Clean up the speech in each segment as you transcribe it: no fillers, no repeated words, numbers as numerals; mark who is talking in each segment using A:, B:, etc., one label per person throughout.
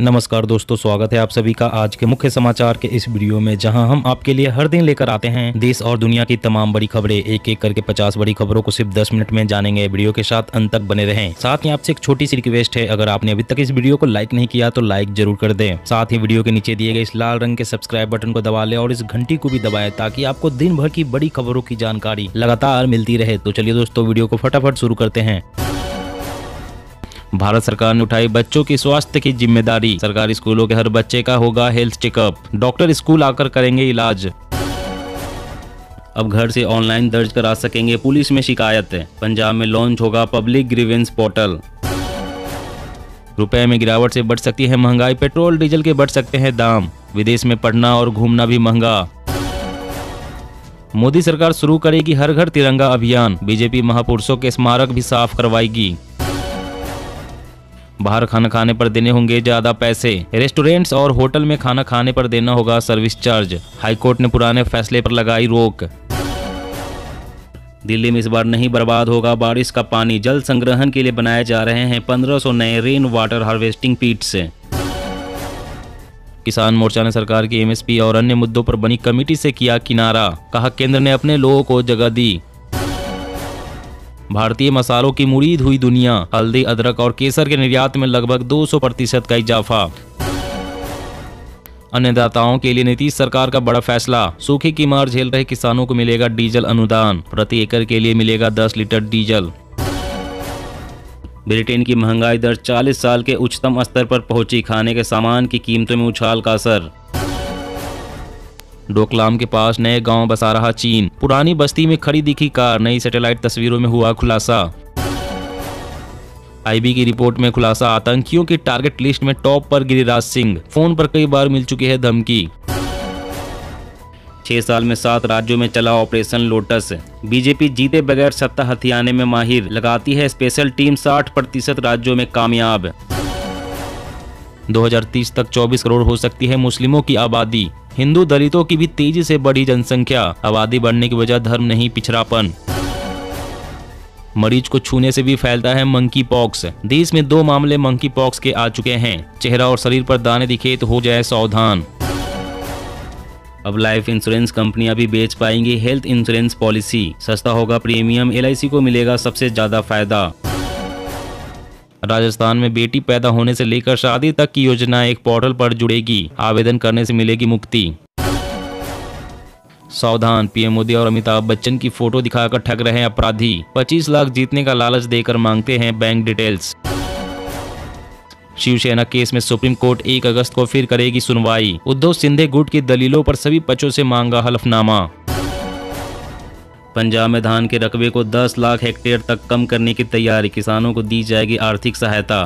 A: नमस्कार दोस्तों, स्वागत है आप सभी का आज के मुख्य समाचार के इस वीडियो में, जहां हम आपके लिए हर दिन लेकर आते हैं देश और दुनिया की तमाम बड़ी खबरें। एक एक करके 50 बड़ी खबरों को सिर्फ 10 मिनट में जानेंगे। वीडियो के साथ अंत तक बने रहें। साथ ही आपसे एक छोटी सी रिक्वेस्ट है, अगर आपने अभी तक इस वीडियो को लाइक नहीं किया तो लाइक जरूर कर दें। साथ ही वीडियो के नीचे दिए गए इस लाल रंग के सब्सक्राइब बटन को दबा लें और इस घंटी को भी दबाएं, ताकि आपको दिन भर की बड़ी खबरों की जानकारी लगातार मिलती रहे। तो चलिए दोस्तों, वीडियो को फटाफट शुरू करते हैं। भारत सरकार ने उठाई बच्चों की स्वास्थ्य की जिम्मेदारी। सरकारी स्कूलों के हर बच्चे का होगा हेल्थ चेकअप। डॉक्टर स्कूल आकर करेंगे इलाज। अब घर से ऑनलाइन दर्ज करा सकेंगे पुलिस में शिकायत। पंजाब में लॉन्च होगा पब्लिक ग्रीवेंस पोर्टल। रुपए में गिरावट से बढ़ सकती है महंगाई। पेट्रोल डीजल के बढ़ सकते हैं दाम। विदेश में पढ़ना और घूमना भी महंगा। मोदी सरकार शुरू करेगी हर घर तिरंगा अभियान। बीजेपी महापुरुषों के स्मारक भी साफ करवाएगी। बाहर खाना खाने पर देने होंगे ज्यादा पैसे। रेस्टोरेंट्स और होटल में खाना खाने पर देना होगा सर्विस चार्ज। हाईकोर्ट ने पुराने फैसले पर लगाई रोक। दिल्ली में इस बार नहीं बर्बाद होगा बारिश का पानी। जल संग्रहण के लिए बनाए जा रहे हैं 1500 नए रेन वाटर हार्वेस्टिंग पीट्स। किसान मोर्चा ने सरकार की एमएसपी और अन्य मुद्दों पर बनी कमेटी से किया किनारा। कहा केंद्र ने अपने लोगों को जगह दी। भारतीय मसालों की मुरीद हुई दुनिया। हल्दी, अदरक और केसर के निर्यात में लगभग 200% का इजाफा। अन्नदाताओं के लिए नीतीश सरकार का बड़ा फैसला। सूखे की मार झेल रहे किसानों को मिलेगा डीजल अनुदान। प्रति एकड़ के लिए मिलेगा 10 लीटर डीजल। ब्रिटेन की महंगाई दर 40 साल के उच्चतम स्तर पर पहुंची। खाने के सामान की कीमतों में उछाल का असर। डोकलाम के पास नए गांव बसा रहा चीन। पुरानी बस्ती में खड़ी दिखी कार। नई सैटेलाइट तस्वीरों में हुआ खुलासा। आईबी की रिपोर्ट में खुलासा। आतंकियों की टारगेट लिस्ट में टॉप पर गिरिराज सिंह। फोन पर कई बार मिल चुकी है धमकी। 6 साल में 7 राज्यों में चला ऑपरेशन लोटस। बीजेपी जीते बगैर सत्ता हथियाने में माहिर। लगाती है स्पेशल टीम। 60% राज्यों में कामयाब। 2030 तक 24 करोड़ हो सकती है मुस्लिमों की आबादी। हिंदू दलितों की भी तेजी से बढ़ी जनसंख्या। आबादी बढ़ने की वजह धर्म नहीं, पिछड़ापन। मरीज को छूने से भी फैलता है मंकी पॉक्स। देश में 2 मामले मंकी पॉक्स के आ चुके हैं। चेहरा और शरीर पर दाने दिखे तो हो जाए सावधान। अब लाइफ इंश्योरेंस कंपनियां भी बेच पाएंगी हेल्थ इंश्योरेंस पॉलिसी। सस्ता होगा प्रीमियम। एलआईसी को मिलेगा सबसे ज्यादा फायदा। राजस्थान में बेटी पैदा होने से लेकर शादी तक की योजना एक पोर्टल पर जुड़ेगी। आवेदन करने से मिलेगी मुक्ति। सावधान, पीएम मोदी और अमिताभ बच्चन की फोटो दिखाकर ठग रहे हैं अपराधी। 25 लाख जीतने का लालच देकर मांगते हैं बैंक डिटेल्स। शिवसेना केस में सुप्रीम कोर्ट 1 अगस्त को फिर करेगी सुनवाई। उद्धव सिंधे गुट की दलीलों पर सभी पक्षों से मांगा हलफनामा। पंजाब में धान के रकबे को 10 लाख हेक्टेयर तक कम करने की तैयारी। किसानों को दी जाएगी आर्थिक सहायता।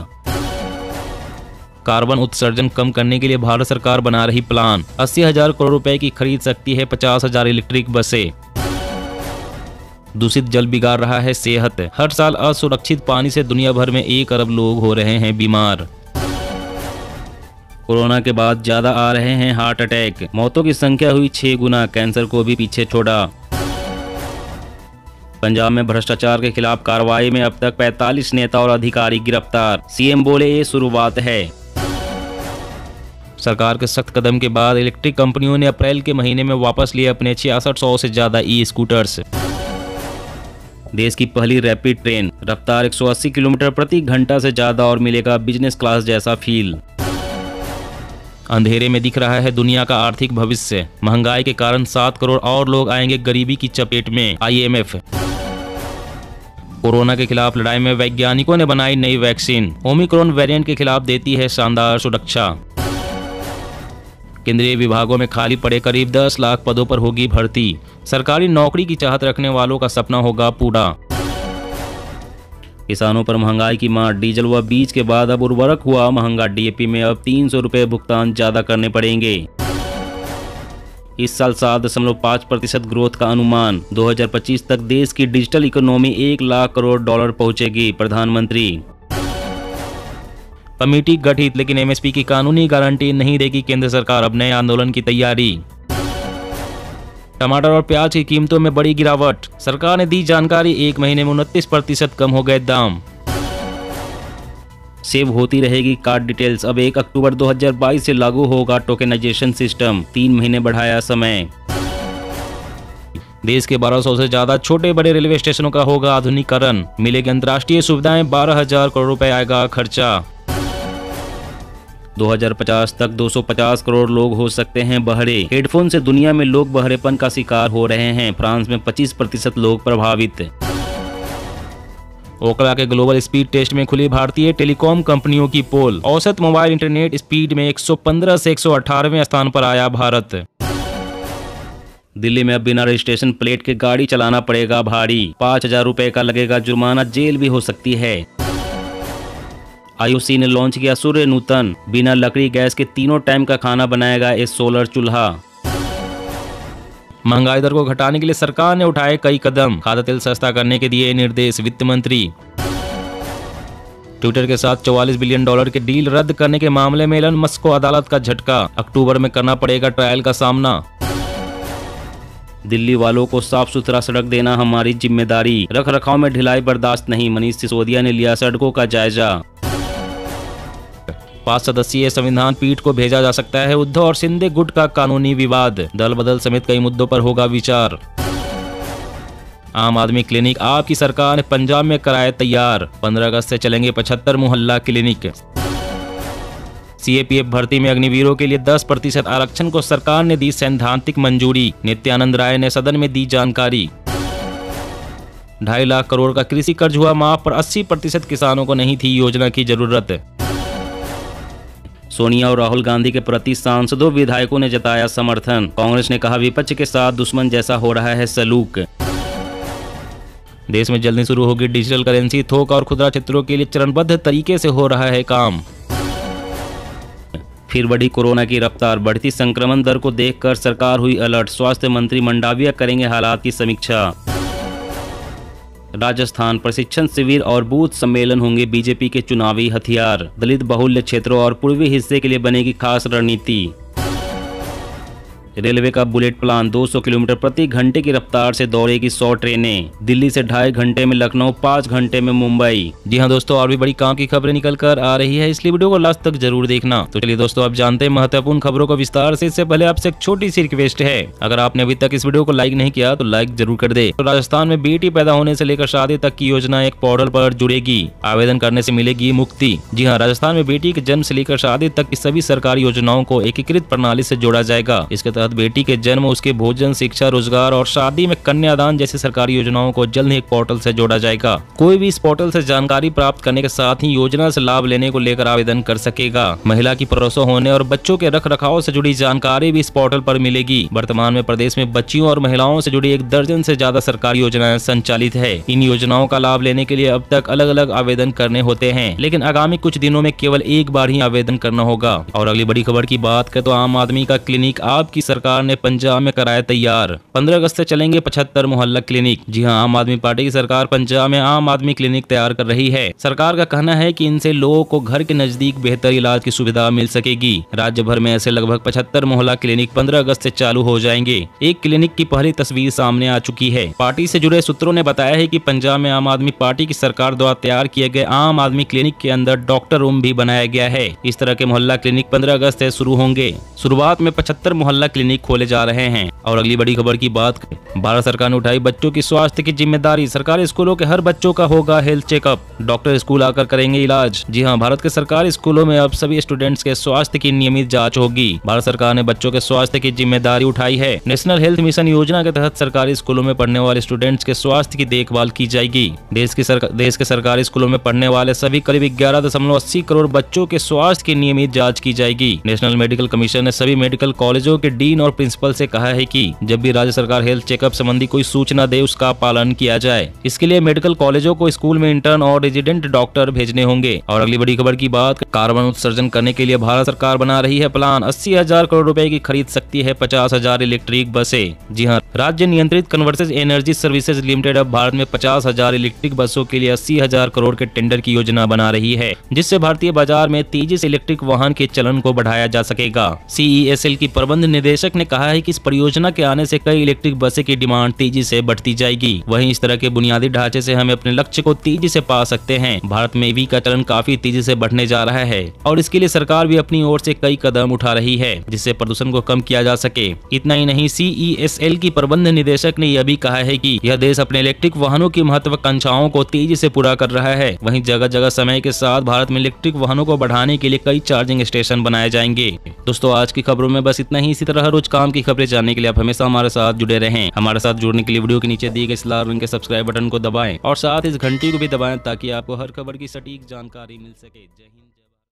A: कार्बन उत्सर्जन कम करने के लिए भारत सरकार बना रही प्लान। 80,000 करोड़ रुपए की खरीद सकती है 50,000 इलेक्ट्रिक बसें। दूषित जल बिगाड़ रहा है सेहत। हर साल असुरक्षित पानी से दुनिया भर में 1 अरब लोग हो रहे हैं बीमार। कोरोना के बाद ज्यादा आ रहे हैं हार्ट अटैक। मौतों की संख्या हुई 6 गुना। कैंसर को भी पीछे छोड़ा। पंजाब में भ्रष्टाचार के खिलाफ कार्रवाई में अब तक 45 नेता और अधिकारी गिरफ्तार। सीएम बोले ये शुरुआत है। सरकार के सख्त कदम के बाद इलेक्ट्रिक कंपनियों ने अप्रैल के महीने में वापस लिए अपने 6600 से ज्यादा ई स्कूटर्स। देश की पहली रैपिड ट्रेन। रफ्तार 180 किलोमीटर प्रति घंटा से ज्यादा और मिलेगा बिजनेस क्लास जैसा फील। अंधेरे में दिख रहा है दुनिया का आर्थिक भविष्य। महंगाई के कारण 7 करोड़ और लोग आएंगे गरीबी की चपेट में। IMF। कोरोना के खिलाफ लड़ाई में वैज्ञानिकों ने बनाई नई वैक्सीन। ओमिक्रॉन वेरिएंट के खिलाफ देती है शानदार सुरक्षा। केंद्रीय विभागों में खाली पड़े करीब 10 लाख पदों पर होगी भर्ती। सरकारी नौकरी की चाहत रखने वालों का सपना होगा पूरा। किसानों पर महंगाई की मार। डीजल व बीज के बाद अब उर्वरक हुआ महंगा। डीएपी में अब 300 रुपए भुगतान ज्यादा करने पड़ेंगे। इस साल 7.5% ग्रोथ का अनुमान। 2025 तक देश की digital economy 1 lakh crore dollar पहुंचेगी। प्रधानमंत्री। कमेटी गठित, लेकिन एमएसपी की कानूनी गारंटी नहीं देगी केंद्र सरकार। अब नए आंदोलन की तैयारी। टमाटर और प्याज की कीमतों में बड़ी गिरावट। सरकार ने दी जानकारी। 1 महीने में 29% कम हो गए दाम। सेव होती रहेगी कार्ड डिटेल्स। अब 1 अक्टूबर 2022 से लागू होगा टोकनाइजेशन सिस्टम, 3 महीने बढ़ाया समय। देश के 1200 से ज्यादा छोटे बड़े रेलवे स्टेशनों का होगा आधुनिकीकरण, मिलेगी अंतर्राष्ट्रीय सुविधाएं, 12,000 करोड़ रुपए आएगा खर्चा। 2050 तक 250 करोड़ लोग हो सकते हैं बहरे। हेडफोन से दुनिया में लोग बहरेपन का शिकार हो रहे हैं, फ्रांस में 25% लोग प्रभावित। ओकला के ग्लोबल स्पीड टेस्ट में खुली भारतीय टेलीकॉम कंपनियों की पोल, औसत मोबाइल इंटरनेट स्पीड में 115 से 118वें स्थान पर आया भारत। दिल्ली में अब बिना रजिस्ट्रेशन प्लेट के गाड़ी चलाना पड़ेगा भारी, 5,000 रुपए का लगेगा जुर्माना, जेल भी हो सकती है। IOC ने लॉन्च किया सूर्य नूतन, बिना लकड़ी गैस के 3 टाइम का खाना बनाएगा ये सोलर चूल्हा। महंगाई दर को घटाने के लिए सरकार ने उठाए कई कदम, खाद्य तेल सस्ता करने के दिए निर्देश वित्त मंत्री। ट्विटर के साथ $44 बिलियन के डील रद्द करने के मामले में एलन मस्क को अदालत का झटका, अक्टूबर में करना पड़ेगा ट्रायल का सामना। दिल्ली वालों को साफ सुथरा सड़क देना हमारी जिम्मेदारी, रख रखाव में ढिलाई बर्दाश्त नहीं, मनीष सिसोदिया ने लिया सड़कों का जायजा। 5 सदस्यीय संविधान पीठ को भेजा जा सकता है उद्धव और शिंदे गुट का कानूनी विवाद, दल बदल समेत कई मुद्दों पर होगा विचार। आम आदमी क्लिनिक आपकी सरकार ने पंजाब में कराए तैयार, 15 अगस्त से चलेंगे 75 मोहल्ला क्लिनिक। CAPF भर्ती में अग्निवीरों के लिए 10% आरक्षण को सरकार ने दी सैद्धांतिक मंजूरी, नित्यानंद राय ने सदन में दी जानकारी। 2.5 लाख करोड़ का कृषि कर्ज हुआ माफ, पर 80% किसानों को नहीं थी योजना की जरूरत। सोनिया और राहुल गांधी के प्रति सांसदों विधायकों ने जताया समर्थन, कांग्रेस ने कहा विपक्ष के साथ दुश्मन जैसा हो रहा है सलूक। देश में जल्दी शुरू होगी डिजिटल करेंसी, थोक और खुदरा क्षेत्रों के लिए चरणबद्ध तरीके से हो रहा है काम। फिर बढ़ी कोरोना की रफ्तार, बढ़ती संक्रमण दर को देखकर सरकार हुई अलर्ट, स्वास्थ्य मंत्री मंडाविया करेंगे हालात की समीक्षा। राजस्थान प्रशिक्षण शिविर और बूथ सम्मेलन होंगे बीजेपी के चुनावी हथियार, दलित बहुल्य क्षेत्रों और पूर्वी हिस्से के लिए बनेगी खास रणनीति। रेलवे का बुलेट प्लान, 200 किलोमीटर प्रति घंटे की रफ्तार से दौड़ेगी 100 ट्रेनें, दिल्ली से 2.5 घंटे में लखनऊ, 5 घंटे में मुंबई। जी हां दोस्तों, और भी बड़ी काम की खबरें निकल कर आ रही है, इसलिए वीडियो को लास्ट तक जरूर देखना। तो चलिए दोस्तों, अब जानते हैं महत्वपूर्ण खबरों को विस्तार से। इससे पहले आपसे एक छोटी सी रिक्वेस्ट है, अगर आपने अभी तक इस वीडियो को लाइक नहीं किया तो लाइक जरूर कर दे। तो राजस्थान में बेटी पैदा होने से लेकर शादी तक की योजना एक पोर्टल पर जुड़ेगी, आवेदन करने से मिलेगी मुक्ति। जी हाँ, राजस्थान में बेटी के जन्म से लेकर शादी तक की सभी सरकारी योजनाओं को एकीकृत प्रणाली से जोड़ा जाएगा। इसके तहत बेटी के जन्म, उसके भोजन, शिक्षा, रोजगार और शादी में कन्यादान जैसी सरकारी योजनाओं को जल्द ही एक पोर्टल से जोड़ा जाएगा। कोई भी इस पोर्टल से जानकारी प्राप्त करने के साथ ही योजना से लाभ लेने को लेकर आवेदन कर सकेगा। महिला की प्रसव होने और बच्चों के रख रखाव से जुड़ी जानकारी भी इस पोर्टल पर मिलेगी। वर्तमान में प्रदेश में बच्चियों और महिलाओं से जुड़ी 1 दर्जन से ज्यादा सरकारी योजनाएं संचालित है। इन योजनाओं का लाभ लेने के लिए अब तक अलग अलग आवेदन करने होते हैं, लेकिन आगामी कुछ दिनों में केवल एक बार ही आवेदन करना होगा। और अगली बड़ी खबर की बात करें तो आम आदमी का क्लिनिक आपकी सरकार ने पंजाब में कराया तैयार, 15 अगस्त से चलेंगे 75 मोहल्ला क्लिनिक। जी हां, आम आदमी पार्टी की सरकार पंजाब में आम आदमी क्लिनिक तैयार कर रही है। सरकार का कहना है कि इनसे लोगों को घर के नजदीक बेहतर इलाज की सुविधा मिल सकेगी। राज्य भर में ऐसे लगभग 75 मोहल्ला क्लिनिक 15 अगस्त से चालू हो जाएंगे। एक क्लिनिक की पहली तस्वीर सामने आ चुकी है। पार्टी से जुड़े सूत्रों ने बताया है कि पंजाब में आम आदमी पार्टी की सरकार द्वारा तैयार किए गए आम आदमी क्लिनिक के अंदर डॉक्टर रूम भी बनाया गया है। इस तरह के मोहल्ला क्लिनिक 15 अगस्त से शुरू होंगे। शुरुआत में 75 मोहल्ला क्लिनिक खोले जा रहे हैं। और अगली बड़ी खबर की बात करें, भारत सरकार ने उठाई बच्चों की स्वास्थ्य की जिम्मेदारी, सरकारी स्कूलों के हर बच्चों का होगा हेल्थ चेकअप, डॉक्टर स्कूल आकर करेंगे इलाज। जी हां, भारत के सरकारी स्कूलों में अब सभी स्टूडेंट्स के स्वास्थ्य की नियमित जांच होगी। भारत सरकार ने बच्चों के स्वास्थ्य की जिम्मेदारी उठाई है। नेशनल हेल्थ मिशन योजना के तहत सरकारी स्कूलों में पढ़ने वाले स्टूडेंट्स के स्वास्थ्य की देखभाल की जाएगी। देश के सरकारी स्कूलों में पढ़ने वाले सभी करीब 11.80 करोड़ बच्चों के स्वास्थ्य की नियमित जाँच की जाएगी। नेशनल मेडिकल कमीशन ने सभी मेडिकल कॉलेजों के डीन और प्रिंसिपल से कहा है कि जब भी राज्य सरकार हेल्थ चेकअप संबंधी कोई सूचना दे उसका पालन किया जाए। इसके लिए मेडिकल कॉलेजों को स्कूल में इंटर्न और रेजिडेंट डॉक्टर भेजने होंगे। और अगली बड़ी खबर की बात, कार्बन उत्सर्जन करने के लिए भारत सरकार बना रही है प्लान, 80,000 करोड़ रुपए की खरीद सकती है 50,000 इलेक्ट्रिक बसें। जी हाँ, राज्य नियंत्रित कन्वर्सेस एनर्जी सर्विसेज लिमिटेड अब भारत में 50,000 इलेक्ट्रिक बसों के लिए 80,000 करोड़ के टेंडर की योजना बना रही है, जिससे भारतीय बाजार में तेजी से इलेक्ट्रिक वाहन के चलन को बढ़ाया जा सकेगा। CESL की प्रबंध निदेशक ने कहा है कि इस परियोजना के आने से कई इलेक्ट्रिक बसें की डिमांड तेजी से बढ़ती जाएगी। वहीं इस तरह के बुनियादी ढांचे से हम अपने लक्ष्य को तेजी से पा सकते हैं। भारत में ईवी का चलन काफी तेजी से बढ़ने जा रहा है और इसके लिए सरकार भी अपनी ओर से कई कदम उठा रही है जिससे प्रदूषण को कम किया जा सके। इतना ही नहीं, CESL की प्रबंध निदेशक ने यह भी कहा है कि यह देश अपने इलेक्ट्रिक वाहनों की महत्वाकांक्षाओं को तेजी से पूरा कर रहा है। वहीं जगह जगह समय के साथ भारत में इलेक्ट्रिक वाहनों को बढ़ाने के लिए कई चार्जिंग स्टेशन बनाए जाएंगे। दोस्तों, आज की खबरों में बस इतना ही। इसी तरह हर रोज काम की खबरें जानने के लिए आप हमेशा हमारे साथ जुड़े रहें। हमारे साथ जुड़ने के लिए वीडियो के नीचे दिए गए लाल रंग के सब्सक्राइब बटन को दबाएं और साथ इस घंटी को भी दबाएं ताकि आपको हर खबर की सटीक जानकारी मिल सके। जय हिंद।